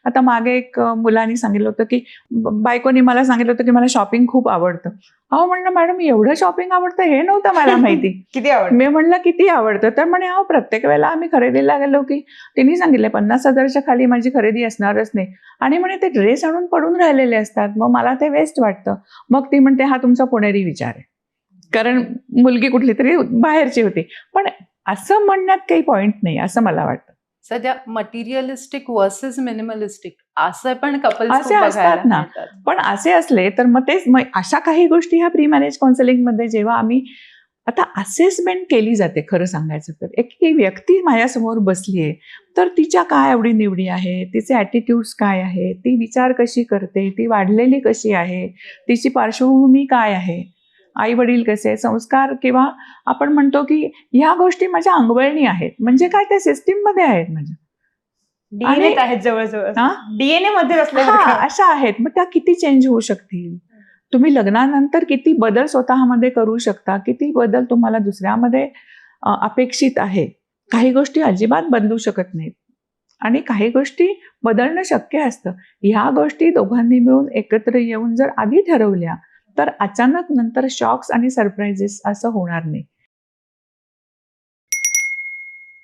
आता मागे एक मुलांनी सांगितलं होतं, की बायकोनी मला सांगितलं होतं, की मला शॉपिंग खूप आवडतं. अहो म्हणलं, "मॅडम एवढं शॉपिंग आवडतं हे नव्हतं मला माहिती." किती आवडतं? मी म्हणलं, "किती आवडतं?" तर म्हणे, "अहो प्रत्येक वेळेला आम्ही खरेदीला गेलो, की तिने सांगितलं 50,000च्या खाली माझी खरेदी असणारच नाही." आणि म्हणे ते ड्रेस आणून पडून राहिलेले असतात. मग मला ते वेस्ट वाटतं. मग ती म्हणते, "हा तुमचा पुणेरी विचार आहे." कारण मुलगी कुठली तरी बाहेरची होती. पण असं म्हणण्यात काही पॉइंट नाही असं मला वाटतं. सध्या मटेरियलिस्टिक वर्सेस मिनिमलिस्टिक असं पण कपल्स असे खूप असतात बघायला ना. मिळतात. पण असे असले तर मग अशा काही गोष्टी ह्या प्री मॅरेज काउन्सिलिंगमध्ये जेव्हा आम्ही आता असेसमेंट केली जाते खरं सांगायचं तर. एक ती व्यक्ती माझ्यासमोर बसली आहे, तर तिच्या काय आवडी-निवडी आहे, तिचे ॲटिट्यूड्स काय आहे, ती विचार कशी करते, ती वाढलेली कशी आहे, तिची पार्श्वभूमी काय आहे, आई-वडील कसे, संस्कार किंवा आपण म्हणतो की ह्या गोष्टी माझ्या अंगवळणी आहेत. म्हणजे काय त्या सिस्टममध्ये आहेत माझ्या. आणि डीएनएत आहेत जवळ-जवळ. हां? डीएनए मध्ये असल्यासारखं. अशा आहेत. मग त्या किती चेंज होऊ शकतील? तुम्ही लग्नानंतर किती बदल स्वतःमध्ये करू शकता? किती बदल तुम्हाला दुसऱ्यामध्ये अपेक्षित आहे? काही गोष्टी अजिबात बदलू शकत नाहीत आणि काही गोष्टी बदलणं शक्य असतं. ह्या गोष्टी दोघांनी मिळून एकत्र येऊन जर आधी ठरवल्या, तर अचानक नंतर शॉक्स आणि सरप्राइजेस असं होणार नाही.